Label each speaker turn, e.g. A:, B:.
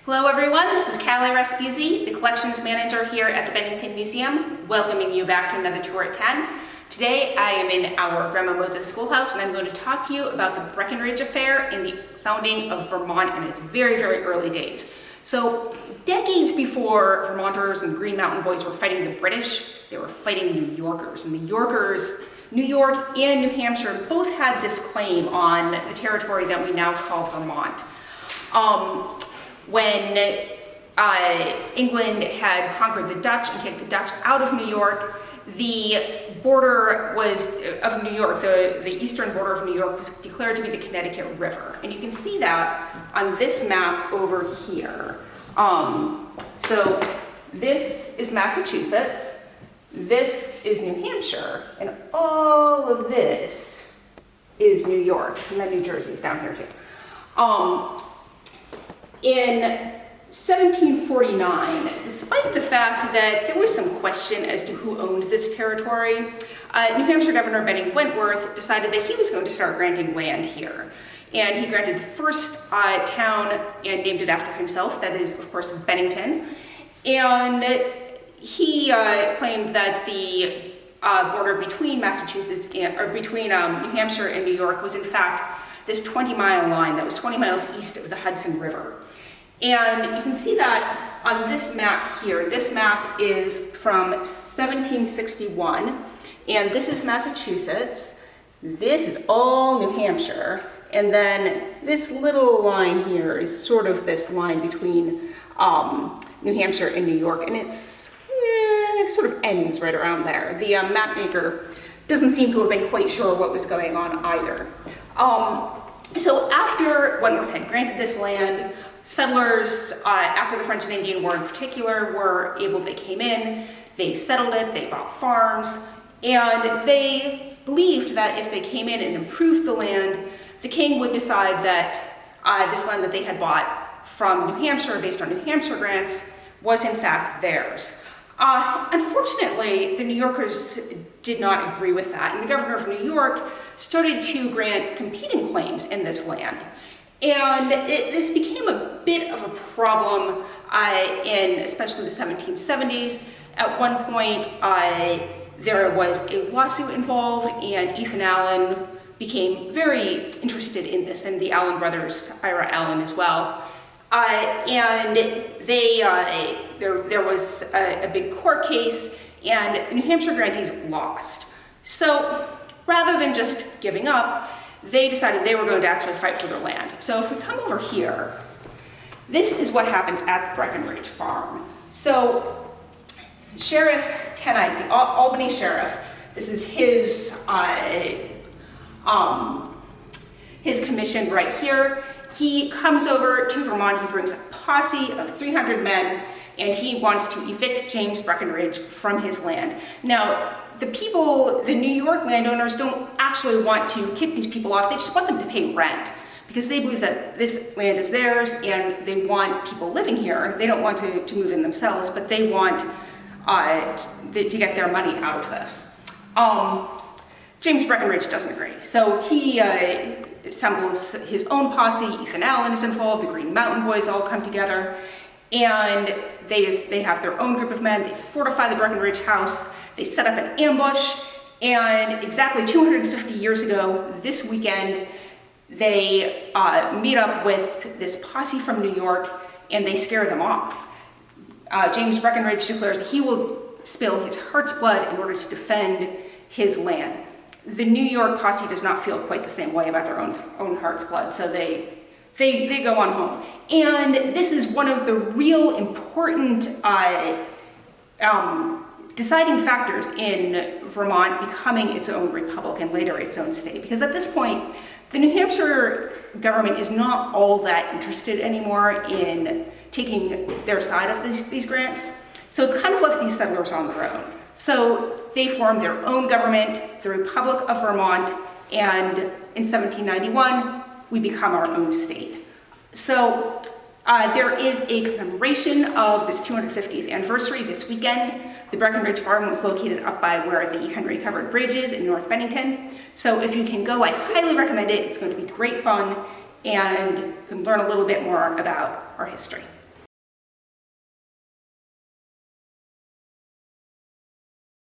A: Hello everyone, this is Callie Respuzzi, the collections manager here at the Bennington Museum, welcoming you back to another tour at 10. Today I am in our Grandma Moses schoolhouse and I'm going to talk to you about the Breakenridge Affair and the founding of Vermont in its very, very early days. So decades before Vermonters and Green Mountain Boys were fighting the British, they were fighting New Yorkers. And New York and New Hampshire both had this claim on the territory that we now call Vermont. When England had conquered the Dutch and kicked the Dutch out of New York, the border of New York, the eastern border of New York was declared to be the Connecticut River. And you can see that on this map over here. So this is Massachusetts, this is New Hampshire, and all of this is New York, and then New Jersey's down here too. In 1749, despite the fact that there was some question as to who owned this territory, New Hampshire Governor Benning Wentworth decided that he was going to start granting land here. And he granted the first town and named it after himself, that is, of course, Bennington. And he claimed that the border between Massachusetts between New Hampshire and New York was in fact this 20-mile line that was 20 miles east of the Hudson River. And you can see that on this map here. This map is from 1761, and this is Massachusetts. This is all New Hampshire, and then this little line here is sort of this line between New Hampshire and New York, and it sort of ends right around there. The map maker doesn't seem to have been quite sure what was going on either. So after Wentworth had granted this land, settlers, after the French and Indian War in particular, they came in, they settled it, they bought farms, and they believed that if they came in and improved the land, the king would decide that this land that they had bought from New Hampshire, based on New Hampshire grants, was in fact theirs. Unfortunately, the New Yorkers did not agree with that, and the governor of New York started to grant competing claims in this land. And this became a bit of a problem especially the 1770s. At one point, there was a lawsuit involved, and Ethan Allen became very interested in this, and the Allen brothers, Ira Allen as well. And there was a big court case, and the New Hampshire grantees lost. So rather than just giving up, they decided they were going to actually fight for their land. So if we come over here, this is what happens at the Breakenridge Farm. So Sheriff Kenite, the Albany sheriff, this is his commission right here. He comes over to Vermont, he brings a posse of 300 men, and he wants to evict James Breakenridge from his land. Now, the New York landowners don't actually want to kick these people off, they just want them to pay rent, because they believe that this land is theirs and they want people living here. They don't want to move in themselves, but they want to get their money out of this. James Breakenridge doesn't agree, so he assembles his own posse. Ethan Allen is involved, the Green Mountain Boys all come together, and they have their own group of men. They fortify the Breakenridge house, they set up an ambush, and exactly 250 years ago, this weekend, they meet up with this posse from New York, and they scare them off. James Breakenridge declares that he will spill his heart's blood in order to defend his land. The New York posse does not feel quite the same way about their own heart's blood, so they go on home. And this is one of the real important deciding factors in Vermont becoming its own republic and later its own state, because at this point, the New Hampshire government is not all that interested anymore in taking their side of these grants. So it's kind of left these settlers on their own. So they formed their own government, the Republic of Vermont, and in 1791, we become our own state. So there is a commemoration of this 250th anniversary this weekend. The Breakenridge Farm was located up by where the Henry Covered Bridge is in North Bennington. So if you can go, I highly recommend it. It's going to be great fun, and you can learn a little bit more about our history.